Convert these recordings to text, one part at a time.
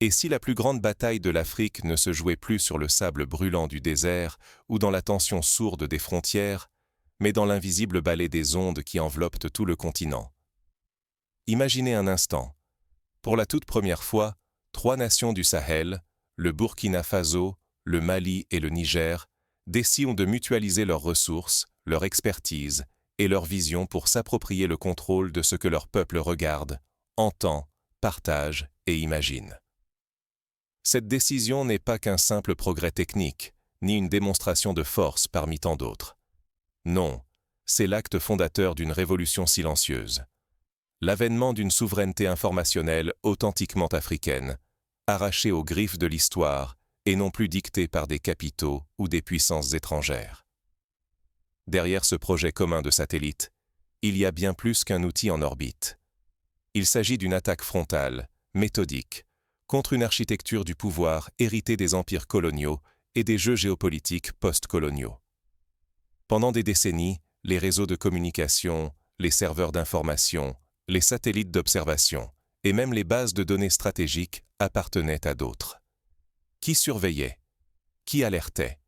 Et si la plus grande bataille de l'Afrique ne se jouait plus sur le sable brûlant du désert ou dans la tension sourde des frontières, mais dans l'invisible balai des ondes qui enveloppent tout le continent? Imaginez un instant. Pour la toute première fois, 3 nations du Sahel, le Burkina Faso, le Mali et le Niger, décident de mutualiser leurs ressources, leur expertise et leur vision pour s'approprier le contrôle de ce que leur peuple regarde, entend, partage et imagine. Cette décision n'est pas qu'un simple progrès technique, ni une démonstration de force parmi tant d'autres. Non, c'est l'acte fondateur d'une révolution silencieuse. L'avènement d'une souveraineté informationnelle authentiquement africaine, arrachée aux griffes de l'histoire et non plus dictée par des capitaux ou des puissances étrangères. Derrière ce projet commun de satellite, il y a bien plus qu'un outil en orbite. Il s'agit d'une attaque frontale, méthodique, contre une architecture du pouvoir héritée des empires coloniaux et des jeux géopolitiques post-coloniaux. Pendant des décennies, les réseaux de communication, les serveurs d'information, les satellites d'observation et même les bases de données stratégiques appartenaient à d'autres. Qui surveillait? Qui alertait?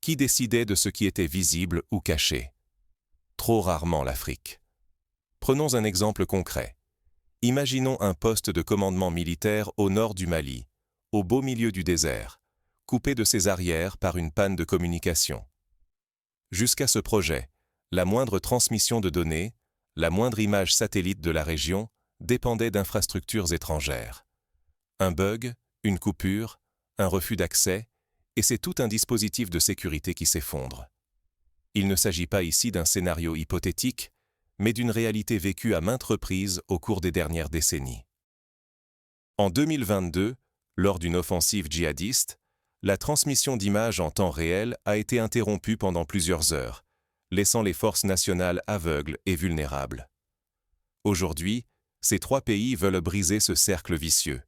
Qui décidait de ce qui était visible ou caché? Trop rarement l'Afrique. Prenons un exemple concret. Imaginons un poste de commandement militaire au nord du Mali, au beau milieu du désert, coupé de ses arrières par une panne de communication. Jusqu'à ce projet, la moindre transmission de données, la moindre image satellite de la région dépendait d'infrastructures étrangères. Un bug, une coupure, un refus d'accès, et c'est tout un dispositif de sécurité qui s'effondre. Il ne s'agit pas ici d'un scénario hypothétique, mais d'une réalité vécue à maintes reprises au cours des dernières décennies. En 2022, lors d'une offensive djihadiste, la transmission d'images en temps réel a été interrompue pendant plusieurs heures, laissant les forces nationales aveugles et vulnérables. Aujourd'hui, ces 3 pays veulent briser ce cercle vicieux.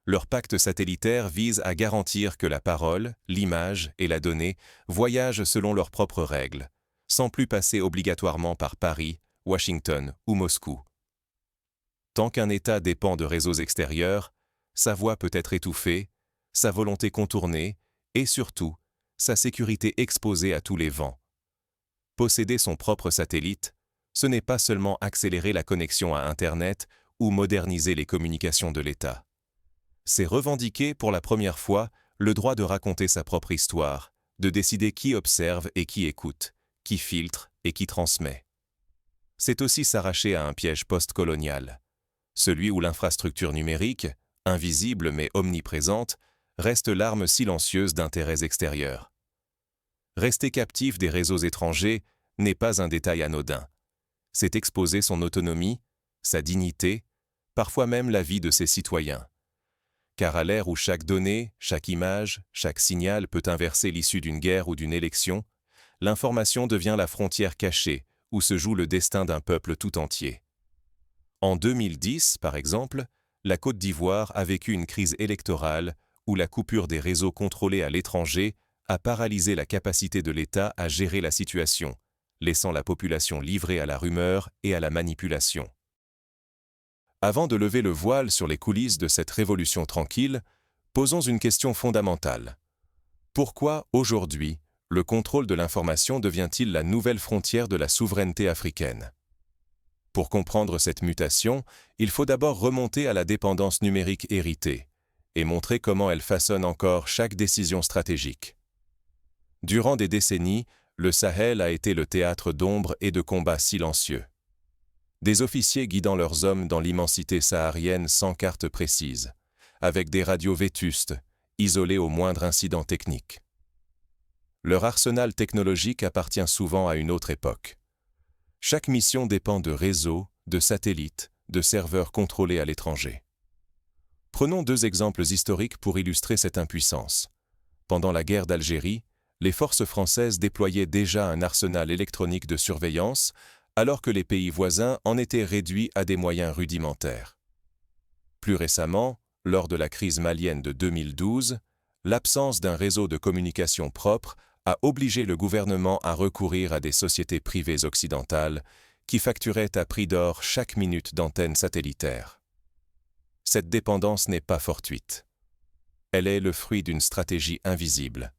Leur pacte satellitaire vise à garantir que la parole, l'image et la donnée voyagent selon leurs propres règles, sans plus passer obligatoirement par Paris, Washington ou Moscou. Tant qu'un État dépend de réseaux extérieurs, sa voix peut être étouffée, sa volonté contournée et surtout, sa sécurité exposée à tous les vents. Posséder son propre satellite, ce n'est pas seulement accélérer la connexion à Internet ou moderniser les communications de l'État. C'est revendiquer pour la première fois le droit de raconter sa propre histoire, de décider qui observe et qui écoute, qui filtre et qui transmet. C'est aussi s'arracher à un piège post-colonial, celui où l'infrastructure numérique, invisible mais omniprésente, reste l'arme silencieuse d'intérêts extérieurs. Rester captif des réseaux étrangers n'est pas un détail anodin. C'est exposer son autonomie, sa dignité, parfois même la vie de ses citoyens. Car à l'ère où chaque donnée, chaque image, chaque signal peut inverser l'issue d'une guerre ou d'une élection, l'information devient la frontière cachée où se joue le destin d'un peuple tout entier. En 2010, par exemple, la Côte d'Ivoire a vécu une crise électorale où la coupure des réseaux contrôlés à l'étranger a paralysé la capacité de l'État à gérer la situation, laissant la population livrée à la rumeur et à la manipulation. Avant de lever le voile sur les coulisses de cette révolution tranquille, posons une question fondamentale. Pourquoi, aujourd'hui, le contrôle de l'information devient-il la nouvelle frontière de la souveraineté africaine? Pour comprendre cette mutation, il faut d'abord remonter à la dépendance numérique héritée et montrer comment elle façonne encore chaque décision stratégique. Durant des décennies, le Sahel a été le théâtre d'ombres et de combats silencieux. Des officiers guidant leurs hommes dans l'immensité saharienne sans carte précise, avec des radios vétustes, isolées au moindre incident technique. Leur arsenal technologique appartient souvent à une autre époque. Chaque mission dépend de réseaux, de satellites, de serveurs contrôlés à l'étranger. Prenons 2 exemples historiques pour illustrer cette impuissance. Pendant la guerre d'Algérie, les forces françaises déployaient déjà un arsenal électronique de surveillance, alors que les pays voisins en étaient réduits à des moyens rudimentaires. Plus récemment, lors de la crise malienne de 2012, l'absence d'un réseau de communication propre a obligé le gouvernement à recourir à des sociétés privées occidentales qui facturaient à prix d'or chaque minute d'antenne satellitaire. cette dépendance n'est pas fortuite. Elle est le fruit d'une stratégie invisible.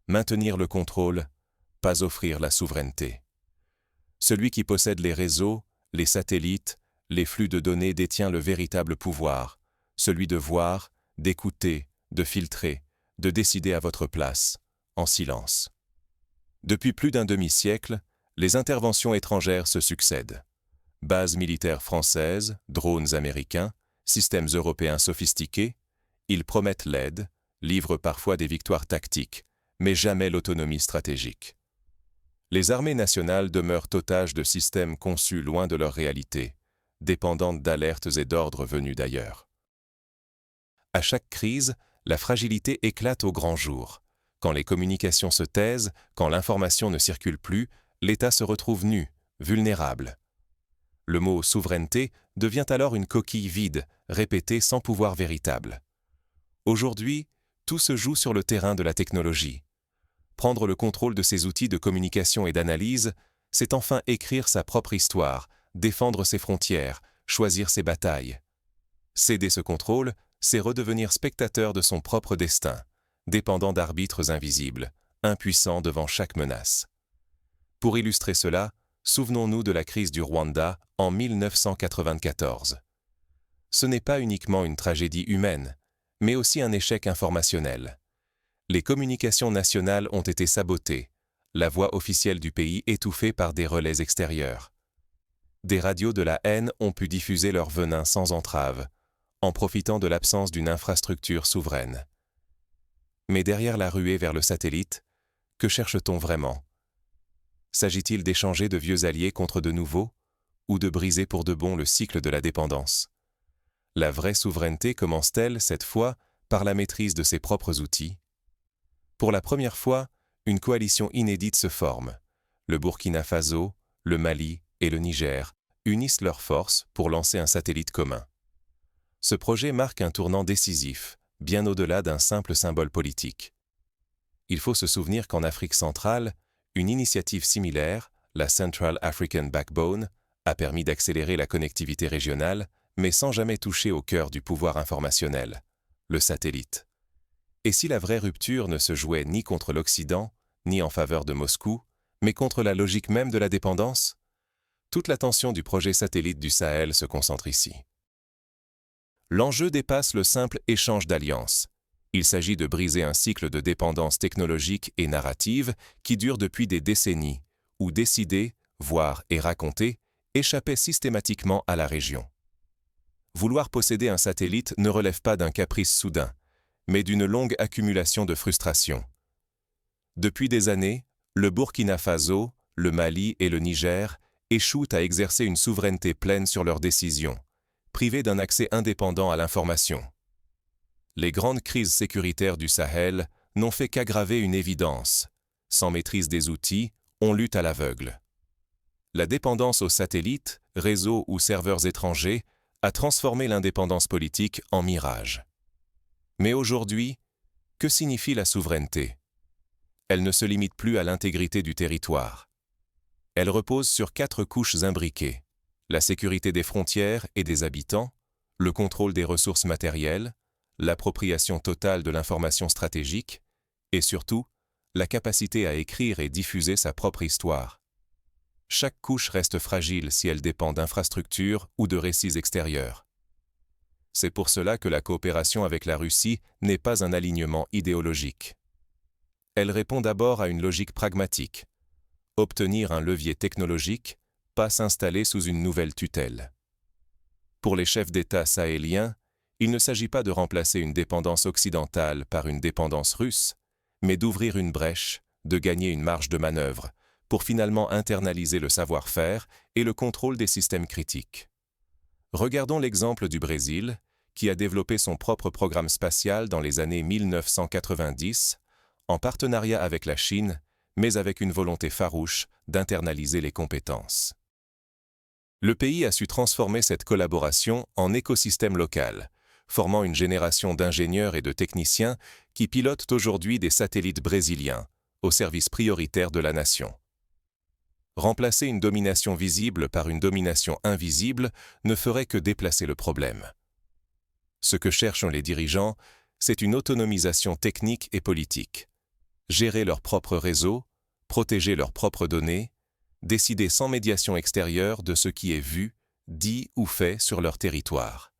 Maintenir le contrôle, pas offrir la souveraineté. Celui qui possède les réseaux, les satellites, les flux de données détient le véritable pouvoir, celui de voir, d'écouter, de filtrer, de décider à votre place, en silence. Depuis plus d'un demi-siècle, les interventions étrangères se succèdent. Bases militaires françaises, drones américains, systèmes européens sophistiqués, ils promettent l'aide, livrent parfois des victoires tactiques, mais jamais l'autonomie stratégique. Les armées nationales demeurent otages de systèmes conçus loin de leur réalité, dépendantes d'alertes et d'ordres venus d'ailleurs. À chaque crise, la fragilité éclate au grand jour. Quand les communications se taisent, quand l'information ne circule plus, l'État se retrouve nu, vulnérable. Le mot « souveraineté » devient alors une coquille vide, répétée sans pouvoir véritable. Aujourd'hui, tout se joue sur le terrain de la technologie. Prendre le contrôle de ces outils de communication et d'analyse, c'est enfin écrire sa propre histoire, défendre ses frontières, choisir ses batailles. Céder ce contrôle, c'est redevenir spectateur de son propre destin, dépendant d'arbitres invisibles, impuissant devant chaque menace. Pour illustrer cela, souvenons-nous de la crise du Rwanda en 1994. Ce n'est pas uniquement une tragédie humaine, mais aussi un échec informationnel. Les communications nationales ont été sabotées, la voix officielle du pays étouffée par des relais extérieurs. Des radios de la haine ont pu diffuser leur venin sans entrave, en profitant de l'absence d'une infrastructure souveraine. Mais derrière la ruée vers le satellite, que cherche-t-on vraiment ? S'agit-il d'échanger de vieux alliés contre de nouveaux, ou de briser pour de bon le cycle de la dépendance ? La vraie souveraineté commence-t-elle, cette fois, par la maîtrise de ses propres outils ? Pour la première fois, une coalition inédite se forme. Le Burkina Faso, le Mali et le Niger unissent leurs forces pour lancer un satellite commun. Ce projet marque un tournant décisif, bien au-delà d'un simple symbole politique. Il faut se souvenir qu'en Afrique centrale, une initiative similaire, la Central African Backbone, a permis d'accélérer la connectivité régionale, mais sans jamais toucher au cœur du pouvoir informationnel, le satellite. Et si la vraie rupture ne se jouait ni contre l'Occident, ni en faveur de Moscou, mais contre la logique même de la dépendance ? Toute l'attention du projet satellite du Sahel se concentre ici. L'enjeu dépasse le simple échange d'alliances. Il s'agit de briser un cycle de dépendance technologique et narrative qui dure depuis des décennies, où décider, voir et raconter échappait systématiquement à la région. Vouloir posséder un satellite ne relève pas d'un caprice soudain, mais d'une longue accumulation de frustrations. Depuis des années, le Burkina Faso, le Mali et le Niger échouent à exercer une souveraineté pleine sur leurs décisions, privés d'un accès indépendant à l'information. Les grandes crises sécuritaires du Sahel n'ont fait qu'aggraver une évidence. Sans maîtrise des outils, on lutte à l'aveugle. La dépendance aux satellites, réseaux ou serveurs étrangers a transformé l'indépendance politique en mirage. Mais aujourd'hui, que signifie la souveraineté ? Elle ne se limite plus à l'intégrité du territoire. Elle repose sur 4 couches imbriquées: la sécurité des frontières et des habitants, le contrôle des ressources matérielles, l'appropriation totale de l'information stratégique et surtout, la capacité à écrire et diffuser sa propre histoire. Chaque couche reste fragile si elle dépend d'infrastructures ou de récits extérieurs. C'est pour cela que la coopération avec la Russie n'est pas un alignement idéologique. Elle répond d'abord à une logique pragmatique. Obtenir un levier technologique, pas s'installer sous une nouvelle tutelle. Pour les chefs d'État sahéliens, il ne s'agit pas de remplacer une dépendance occidentale par une dépendance russe, mais d'ouvrir une brèche, de gagner une marge de manœuvre, pour finalement internaliser le savoir-faire et le contrôle des systèmes critiques. Regardons l'exemple du Brésil, qui a développé son propre programme spatial dans les années 1990, en partenariat avec la Chine, mais avec une volonté farouche d'internaliser les compétences. Le pays a su transformer cette collaboration en écosystème local, formant une génération d'ingénieurs et de techniciens qui pilotent aujourd'hui des satellites brésiliens, au service prioritaire de la nation. Remplacer une domination visible par une domination invisible ne ferait que déplacer le problème. Ce que cherchent les dirigeants, c'est une autonomisation technique et politique. Gérer leur propre réseau, protéger leurs propres données, décider sans médiation extérieure de ce qui est vu, dit ou fait sur leur territoire.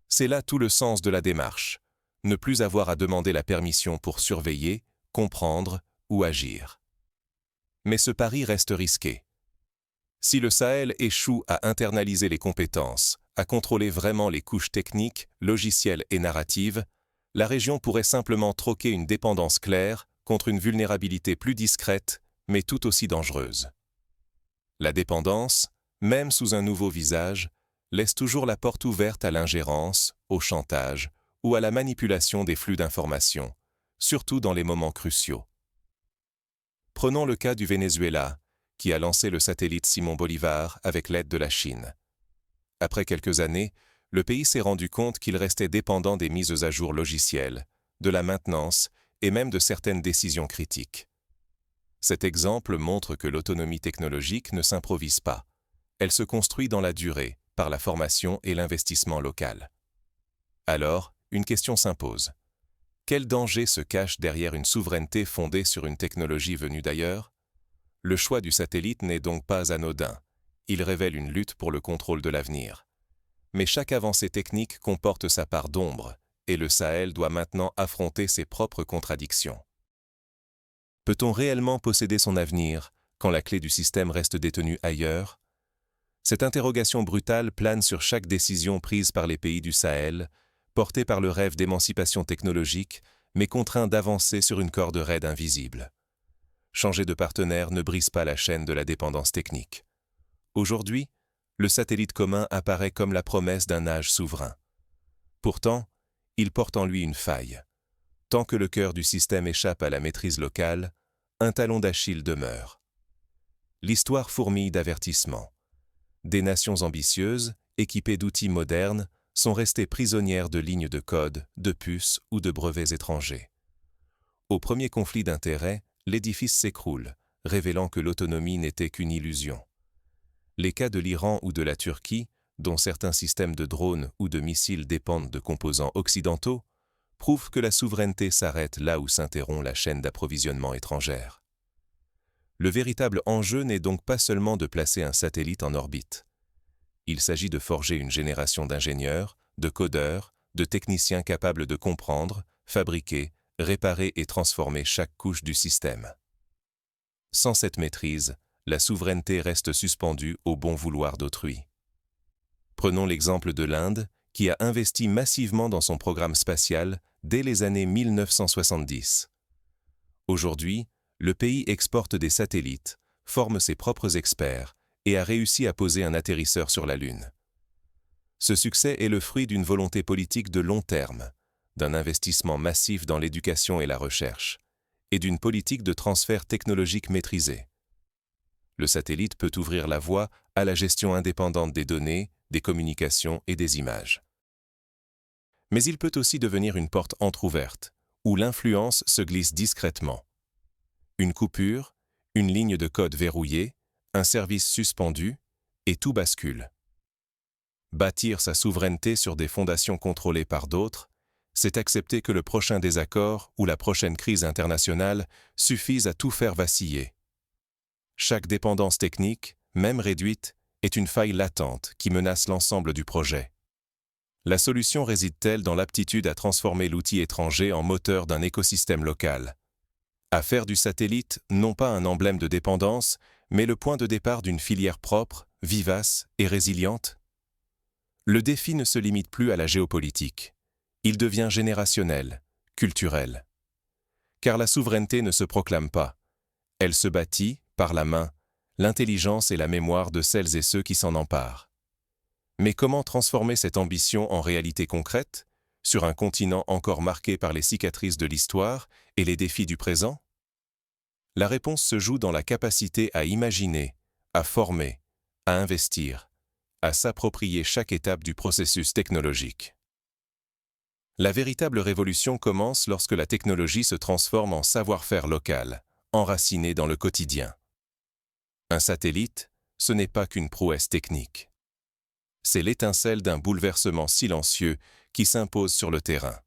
C'est là tout le sens de la démarche, ne plus avoir à demander la permission pour surveiller, comprendre ou agir. Mais ce pari reste risqué. Si le Sahel échoue à internaliser les compétences, à contrôler vraiment les couches techniques, logicielles et narratives, la région pourrait simplement troquer une dépendance claire contre une vulnérabilité plus discrète, mais tout aussi dangereuse. La dépendance, même sous un nouveau visage, laisse toujours la porte ouverte à l'ingérence, au chantage ou à la manipulation des flux d'informations, surtout dans les moments cruciaux. Prenons le cas du Venezuela, qui a lancé le satellite Simón Bolívar avec l'aide de la Chine. Après quelques années, le pays s'est rendu compte qu'il restait dépendant des mises à jour logicielles, de la maintenance et même de certaines décisions critiques. Cet exemple montre que l'autonomie technologique ne s'improvise pas. Elle se construit dans la durée, par la formation et l'investissement local. Alors, une question s'impose. Quel danger se cache derrière une souveraineté fondée sur une technologie venue d'ailleurs ? Le choix du satellite n'est donc pas anodin. Il révèle une lutte pour le contrôle de l'avenir. Mais chaque avancée technique comporte sa part d'ombre, et le Sahel doit maintenant affronter ses propres contradictions. Peut-on réellement posséder son avenir quand la clé du système reste détenue ailleurs ? Cette interrogation brutale plane sur chaque décision prise par les pays du Sahel, portés par le rêve d'émancipation technologique, mais contraints d'avancer sur une corde raide invisible. Changer de partenaire ne brise pas la chaîne de la dépendance technique. Aujourd'hui, le satellite commun apparaît comme la promesse d'un âge souverain. Pourtant, il porte en lui une faille. Tant que le cœur du système échappe à la maîtrise locale, un talon d'Achille demeure. L'histoire fourmille d'avertissements. Des nations ambitieuses, équipées d'outils modernes, sont restées prisonnières de lignes de code, de puces ou de brevets étrangers. Au premier conflit d'intérêts, l'édifice s'écroule, révélant que l'autonomie n'était qu'une illusion. Les cas de l'Iran ou de la Turquie, dont certains systèmes de drones ou de missiles dépendent de composants occidentaux, prouvent que la souveraineté s'arrête là où s'interrompt la chaîne d'approvisionnement étrangère. Le véritable enjeu n'est donc pas seulement de placer un satellite en orbite. Il s'agit de forger une génération d'ingénieurs, de codeurs, de techniciens capables de comprendre, fabriquer, réparer et transformer chaque couche du système. Sans cette maîtrise, la souveraineté reste suspendue au bon vouloir d'autrui. Prenons l'exemple de l'Inde, qui a investi massivement dans son programme spatial dès les années 1970. Aujourd'hui, le pays exporte des satellites, forme ses propres experts et a réussi à poser un atterrisseur sur la Lune. Ce succès est le fruit d'une volonté politique de long terme, d'un investissement massif dans l'éducation et la recherche, et d'une politique de transfert technologique maîtrisée. Le satellite peut ouvrir la voie à la gestion indépendante des données, des communications et des images. Mais il peut aussi devenir une porte entr'ouverte, où l'influence se glisse discrètement. Une coupure, une ligne de code verrouillée, un service suspendu, et tout bascule. Bâtir sa souveraineté sur des fondations contrôlées par d'autres, c'est accepter que le prochain désaccord ou la prochaine crise internationale suffisent à tout faire vaciller. Chaque dépendance technique, même réduite, est une faille latente qui menace l'ensemble du projet. La solution réside-t-elle dans l'aptitude à transformer l'outil étranger en moteur d'un écosystème local ? À faire du satellite non pas un emblème de dépendance, mais le point de départ d'une filière propre, vivace et résiliente ? Le défi ne se limite plus à la géopolitique. Il devient générationnel, culturel. Car la souveraineté ne se proclame pas. Elle se bâtit, par la main, l'intelligence et la mémoire de celles et ceux qui s'en emparent. Mais comment transformer cette ambition en réalité concrète, sur un continent encore marqué par les cicatrices de l'histoire et les défis du présent ? La réponse se joue dans la capacité à imaginer, à former, à investir, à s'approprier chaque étape du processus technologique. La véritable révolution commence lorsque la technologie se transforme en savoir-faire local, enraciné dans le quotidien. Un satellite, ce n'est pas qu'une prouesse technique. C'est l'étincelle d'un bouleversement silencieux qui s'impose sur le terrain.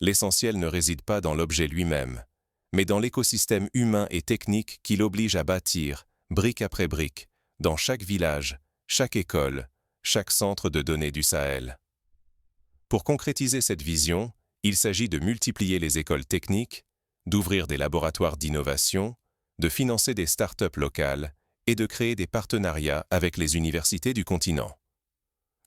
L'essentiel ne réside pas dans l'objet lui-même, mais dans l'écosystème humain et technique qui l'oblige à bâtir, brique après brique, dans chaque village, chaque école, chaque centre de données du Sahel. Pour concrétiser cette vision, il s'agit de multiplier les écoles techniques, d'ouvrir des laboratoires d'innovation, de financer des start-up locales et de créer des partenariats avec les universités du continent.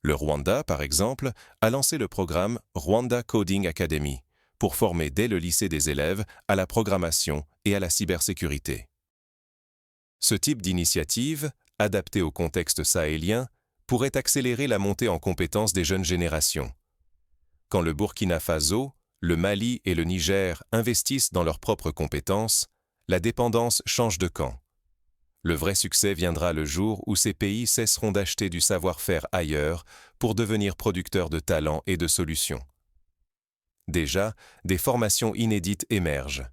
Le Rwanda, par exemple, a lancé le programme Rwanda Coding Academy pour former dès le lycée des élèves à la programmation et à la cybersécurité. Ce type d'initiative, adaptée au contexte sahélien, pourrait accélérer la montée en compétences des jeunes générations. Quand le Burkina Faso, le Mali et le Niger investissent dans leurs propres compétences, la dépendance change de camp. Le vrai succès viendra le jour où ces pays cesseront d'acheter du savoir-faire ailleurs pour devenir producteurs de talents et de solutions. Déjà, des formations inédites émergent.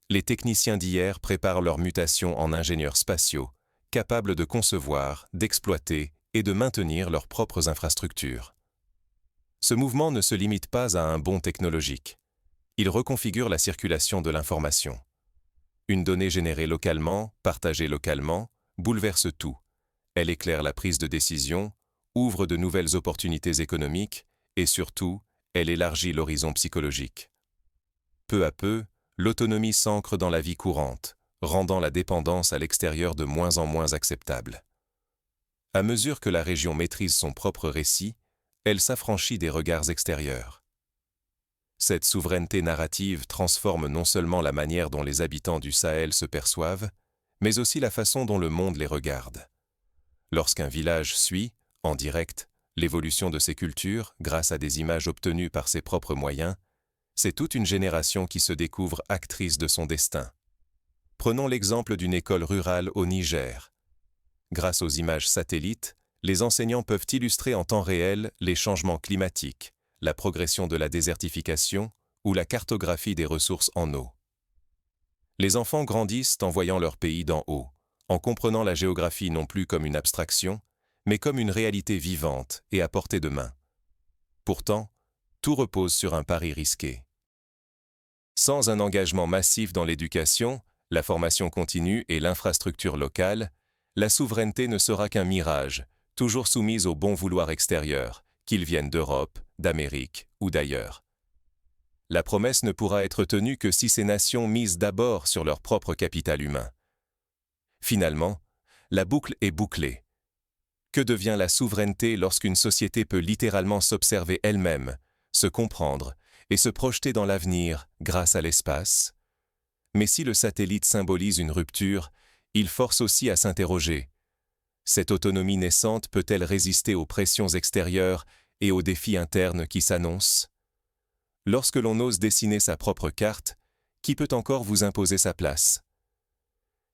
Les techniciens d'hier préparent leur mutation en ingénieurs spatiaux, capables de concevoir, d'exploiter et de maintenir leurs propres infrastructures. Ce mouvement ne se limite pas à un bond technologique. Il reconfigure la circulation de l'information. Une donnée générée localement, partagée localement, bouleverse tout. Elle éclaire la prise de décision, ouvre de nouvelles opportunités économiques et surtout, elle élargit l'horizon psychologique. Peu à peu, l'autonomie s'ancre dans la vie courante, rendant la dépendance à l'extérieur de moins en moins acceptable. À mesure que la région maîtrise son propre récit, elle s'affranchit des regards extérieurs. Cette souveraineté narrative transforme non seulement la manière dont les habitants du Sahel se perçoivent, mais aussi la façon dont le monde les regarde. Lorsqu'un village suit, en direct, l'évolution de ses cultures grâce à des images obtenues par ses propres moyens, c'est toute une génération qui se découvre actrice de son destin. Prenons l'exemple d'une école rurale au Niger. Grâce aux images satellites, les enseignants peuvent illustrer en temps réel les changements climatiques, la progression de la désertification ou la cartographie des ressources en eau. Les enfants grandissent en voyant leur pays d'en haut, en comprenant la géographie non plus comme une abstraction, mais comme une réalité vivante et à portée de main. Pourtant, tout repose sur un pari risqué. Sans un engagement massif dans l'éducation, la formation continue et l'infrastructure locale, la souveraineté ne sera qu'un mirage, toujours soumise au bon vouloir extérieur, qu'ils viennent d'Europe, d'Amérique ou d'ailleurs. La promesse ne pourra être tenue que si ces nations misent d'abord sur leur propre capital humain. Finalement, la boucle est bouclée. Que devient la souveraineté lorsqu'une société peut littéralement s'observer elle-même, se comprendre et se projeter dans l'avenir grâce à l'espace? Mais si le satellite symbolise une rupture, il force aussi à s'interroger. Cette autonomie naissante peut-elle résister aux pressions extérieures et aux défis internes qui s'annoncent? Lorsque l'on ose dessiner sa propre carte, qui peut encore vous imposer sa place?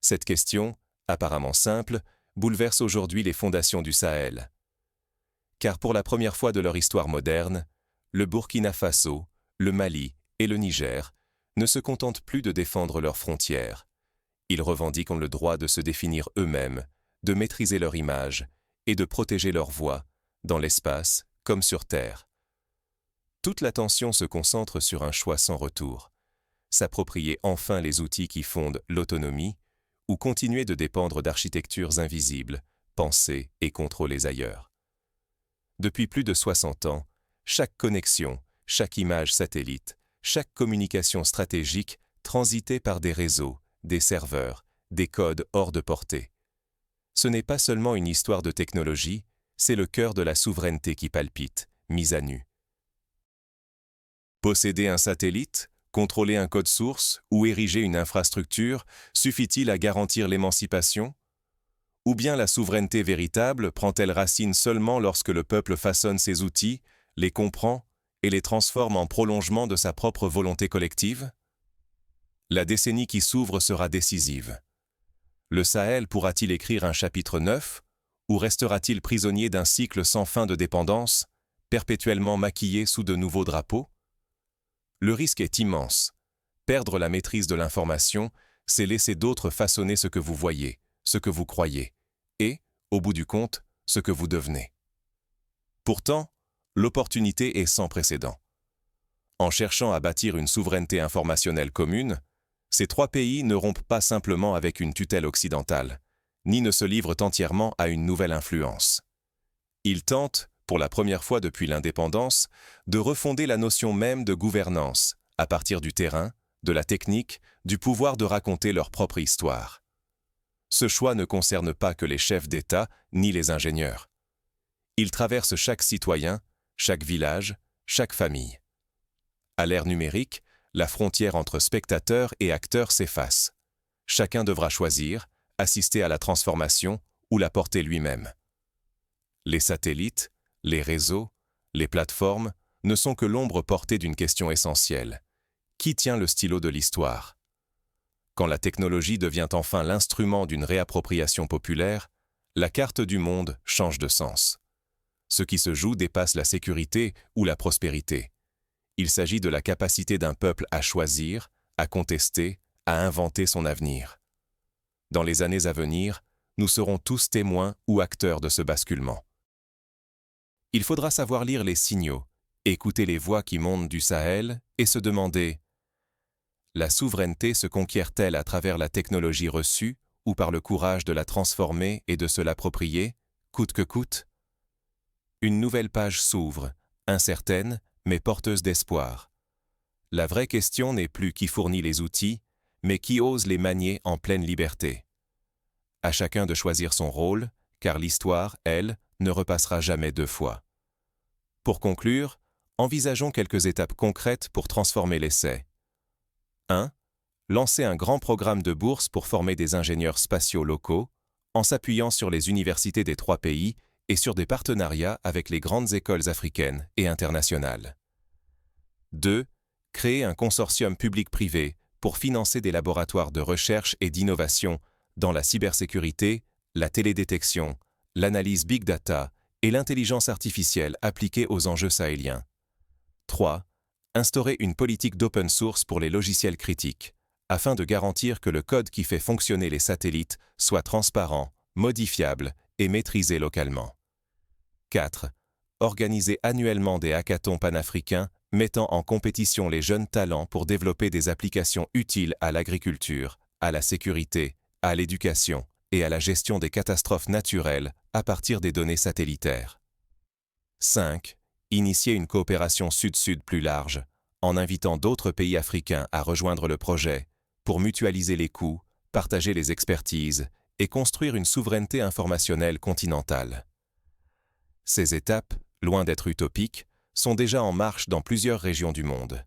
Cette question, apparemment simple, bouleverse aujourd'hui les fondations du Sahel. Car pour la première fois de leur histoire moderne, le Burkina Faso, le Mali et le Niger ne se contentent plus de défendre leurs frontières. Ils revendiquent le droit de se définir eux-mêmes, de maîtriser leur image et de protéger leur voix, dans l'espace comme sur Terre. Toute l'attention se concentre sur un choix sans retour. S'approprier enfin les outils qui fondent l'autonomie ou continuer de dépendre d'architectures invisibles, pensées et contrôlées ailleurs. Depuis plus de 60 ans, chaque connexion, chaque image satellite, chaque communication stratégique transitait par des réseaux, des serveurs, des codes hors de portée. Ce n'est pas seulement une histoire de technologie, c'est le cœur de la souveraineté qui palpite, mise à nu. Posséder un satellite, contrôler un code source ou ériger une infrastructure, suffit-il à garantir l'émancipation? Ou bien la souveraineté véritable prend-elle racine seulement lorsque le peuple façonne ses outils, les comprend et les transforme en prolongement de sa propre volonté collective? La décennie qui s'ouvre sera décisive. Le Sahel pourra-t-il écrire un chapitre neuf, ou restera-t-il prisonnier d'un cycle sans fin de dépendance, perpétuellement maquillé sous de nouveaux drapeaux? Le risque est immense. Perdre la maîtrise de l'information, c'est laisser d'autres façonner ce que vous voyez, ce que vous croyez, et, au bout du compte, ce que vous devenez. Pourtant, l'opportunité est sans précédent. En cherchant à bâtir une souveraineté informationnelle commune, ces trois pays ne rompent pas simplement avec une tutelle occidentale, ni ne se livrent entièrement à une nouvelle influence. Ils tentent, pour la première fois depuis l'indépendance, de refonder la notion même de gouvernance, à partir du terrain, de la technique, du pouvoir de raconter leur propre histoire. Ce choix ne concerne pas que les chefs d'État ni les ingénieurs. Il traverse chaque citoyen, chaque village, chaque famille. À l'ère numérique, la frontière entre spectateurs et acteurs s'efface. Chacun devra choisir, assister à la transformation ou la porter lui-même. Les satellites, les réseaux, les plateformes ne sont que l'ombre portée d'une question essentielle. Qui tient le stylo de l'histoire? Quand la technologie devient enfin l'instrument d'une réappropriation populaire, la carte du monde change de sens. Ce qui se joue dépasse la sécurité ou la prospérité. Il s'agit de la capacité d'un peuple à choisir, à contester, à inventer son avenir. Dans les années à venir, nous serons tous témoins ou acteurs de ce basculement. Il faudra savoir lire les signaux, écouter les voix qui montent du Sahel et se demander: la souveraineté se conquiert-elle à travers la technologie reçue ou par le courage de la transformer et de se l'approprier, coûte que coûte? Une nouvelle page s'ouvre, incertaine, mais porteuse d'espoir. La vraie question n'est plus qui fournit les outils, mais qui ose les manier en pleine liberté. À chacun de choisir son rôle, car l'histoire, elle, ne repassera jamais deux fois. Pour conclure, envisageons quelques étapes concrètes pour transformer l'essai. 1. Lancer un grand programme de bourse pour former des ingénieurs spatiaux locaux, en s'appuyant sur les universités des trois pays et sur des partenariats avec les grandes écoles africaines et internationales. 2. Créer un consortium public-privé pour financer des laboratoires de recherche et d'innovation dans la cybersécurité, la télédétection, l'analyse big data et l'intelligence artificielle appliquée aux enjeux sahéliens. 3. Instaurer une politique d'open source pour les logiciels critiques, afin de garantir que le code qui fait fonctionner les satellites soit transparent, modifiable et maîtrisé localement. 4. Organiser annuellement des hackathons panafricains mettant en compétition les jeunes talents pour développer des applications utiles à l'agriculture, à la sécurité, à l'éducation et à la gestion des catastrophes naturelles à partir des données satellitaires. 5. Initier une coopération sud-sud plus large, en invitant d'autres pays africains à rejoindre le projet, pour mutualiser les coûts, partager les expertises et construire une souveraineté informationnelle continentale. Ces étapes, loin d'être utopiques, sont déjà en marche dans plusieurs régions du monde.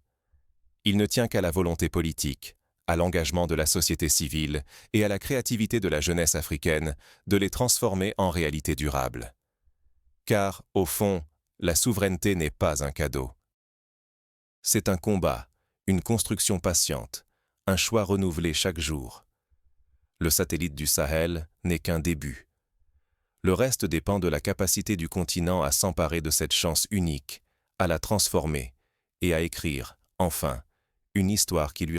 Il ne tient qu'à la volonté politique, à l'engagement de la société civile et à la créativité de la jeunesse africaine de les transformer en réalité durable. Car, au fond, la souveraineté n'est pas un cadeau. C'est un combat, une construction patiente, un choix renouvelé chaque jour. Le satellite du Sahel n'est qu'un début. Le reste dépend de la capacité du continent à s'emparer de cette chance unique, à la transformer et à écrire, enfin, une histoire qui lui